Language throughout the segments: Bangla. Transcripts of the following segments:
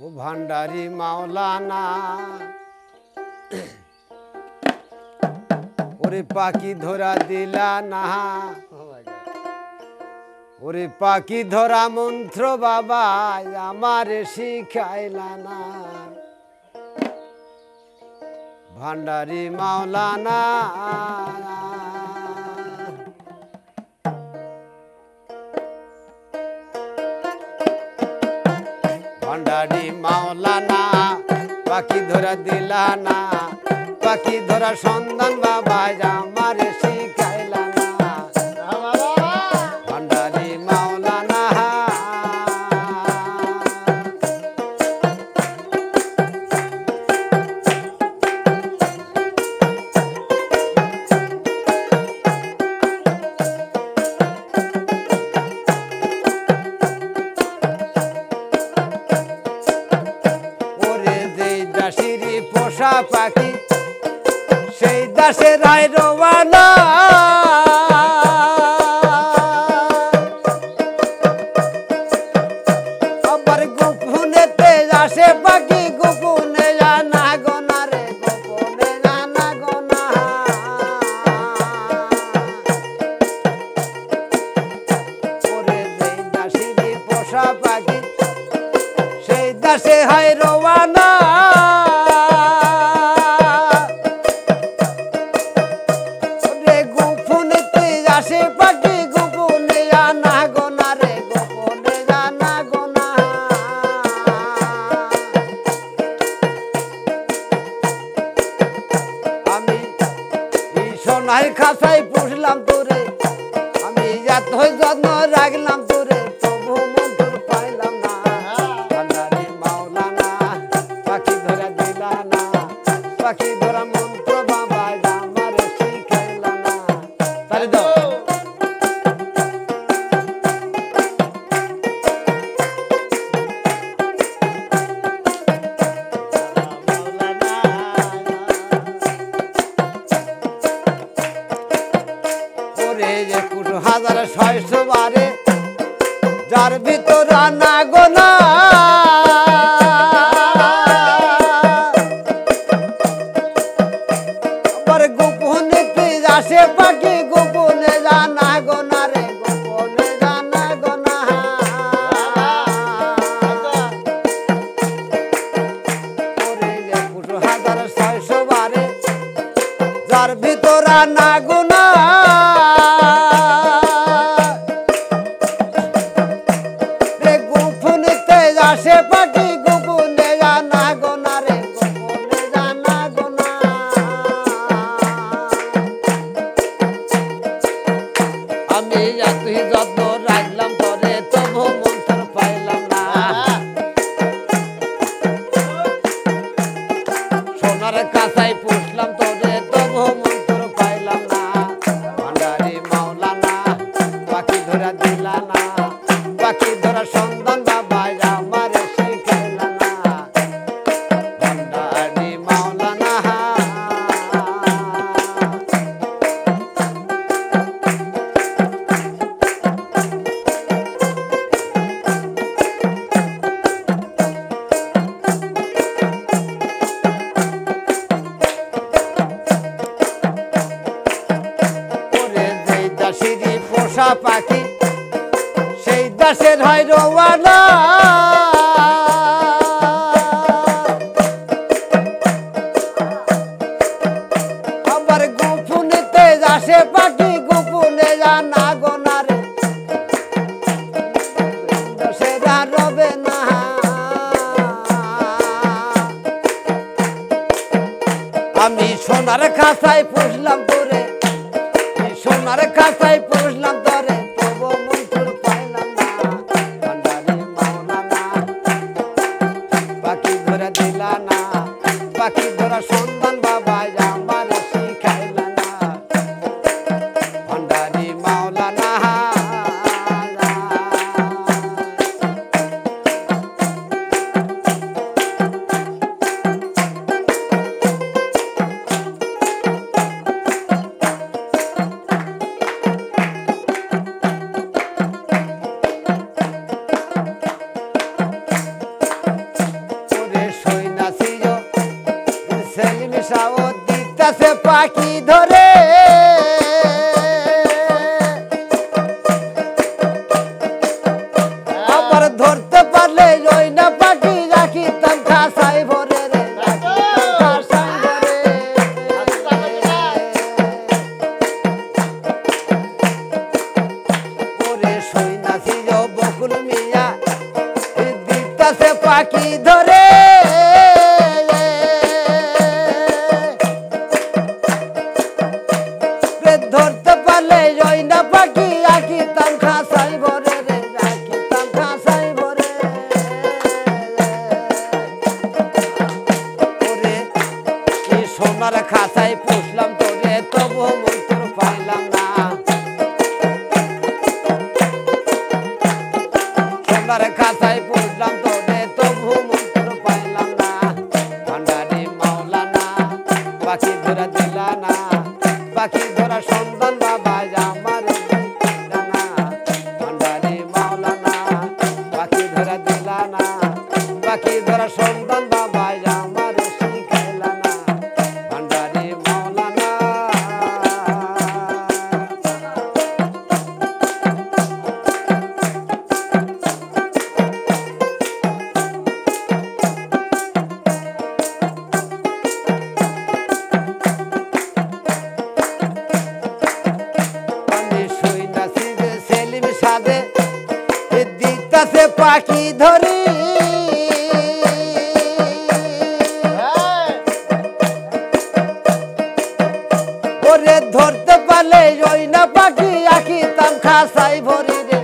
ও ভান্ডারি মাওলানা ওরে পাখি ধরা দিলা না ওরে পাখি ধরা মন্ত্র বাবা আমারে শিখাইলা না ভান্ডারি মাওলানা ভান্ডারি মাওলানা পাখি ধরা দিলা না পাখি ধরা সন্ধান বাবা আমারে শিখাইলা না ভান্ডারি মাওলানা পোষা পাখি সেই দাসে রায় রওয়ানা আবার গোপনেতে আসে পাখি গোপনে জানা গোনা রে গোপনে জানা গোনা ওরে যেই দাসিনী পোষা পাখি সেই দাসে হয় রওয়ানা সোনার খাঁচায় পুষলাম তোরে আমি এত যত্ন রাখলাম তোরে তবু মন্ত্র পাইলাম না ভান্ডারি মাওলানা পাখি ধরা দিলা না পাখি ধরা মন্ত্র বাবা আমারে শিখাইলা না তারে দাও হাজার ৬০০ বারে যার ভিতর রান্না গোনা আবার গোপনে আসে পাখি গোপনে জানা গোনা রে গোপনে জানা গোনা হাজার ৬০০ বারে যার ভিতর রান্না গোনা আসে পাখি গোপনে জানা গোনা রে গোপনে জানা গোনা আমি এতই যত্ন রাখলাম তোরে তবু মন্ত্র পাইলাম না সোনার কাঁচায় পুষলাম তোরে তবু মন্ত্র পাইলাম না ভান্ডারি মাওলানা পাখি ধরা দিলা না পাখি ধরা সন্ধান বাবা আমারে শিখাইলা না ভান্ডারি মাওলানা ওরে যেই দাসিনী পোষা পাখি সেই দাসের হয় রওয়ানা আবার গোপনেতে আসে পাখি গোপনে জানা গোনা রে সেরা রবে না আমি সোনার খাঁচায় পুষলাম তোরে সোনার খাঁচায় পুষলাম তোরে তবু মন্ত্র পাইলাম না ভান্ডারি মাওলানা পাখি ধরা দিলা না পাখি ধরা সন্ধান বাবা আমারে শিখাইলা না ভান্ডারি মাওলানা আশা ও দিতাছে পাখি ধরে আবার ধরতে পারলে ওই না পাখি রাখিতাম খাসাই ভরে রে রাখিতাম খাসাই ভরে ওরে সৈন্যাসী বকুল মিয়া দিতাছে পাখি ধরে ধরতে পারলে ওই না পাখি রাখিতাম খাসাই ভরে রে রাখিতাম খাসাই ভরে ওরে কি সোনার খাসাই পুষলাম তোরে তবু মন্ত্র পাইলাম না সোনার খাসাই পুষলাম তোরে তবু মন্ত্র পাইলাম না ভান্ডারি মাওলানা পাখি ধরা দিলা না পাখি ধরা সন্তান বাবা আমার না ভান্ডারি মাওলানা পাখি ধরা দিলা না পাখি ধরা সন্তান বাবা আমার শিখাইলা না ভান্ডারি মাওলানা দিতাছে পাখি ধরি ওরে ধরতে পারলে ওই না পাখি আঁকিতাম খাসাই ভরি রে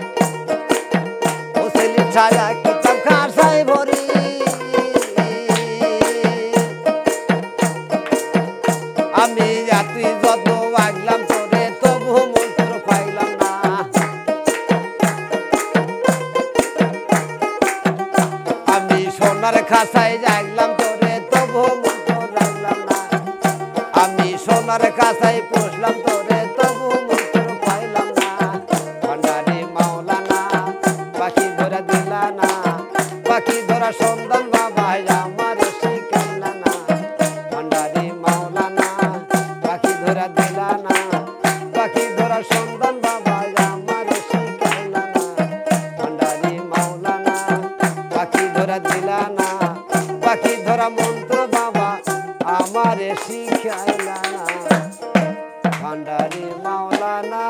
ও সেলিম ছায়া আঁকিতাম খাসাই ভরি আমি তুই যত আগলাম তোরে তবু মন্ত্র পাইলাম না আমি সোনার খাসায় জাগলাম তোরে তবু মন্ত্র রাখলাম না আমি সোনার খাসায় পুষলাম তোরে তবু মন্ত্র পাইলাম না ভান্ডারি মাওলানা পাখি ধরা দিলা না পাখি ধরা সন্তান বাবা আমার শিখাইলা না ভান্ডারি মাওলানা পাখি ধরা দিলা না পাখি ধরা সন্তান বাবা আমার শিখাইলা না ভান্ডারি মাওলানা পাখি ধরা দিলা না পাখি ধরা মন্ত্র বাবা আমারে শিখাইলা না ভান্ডারি মাওলানা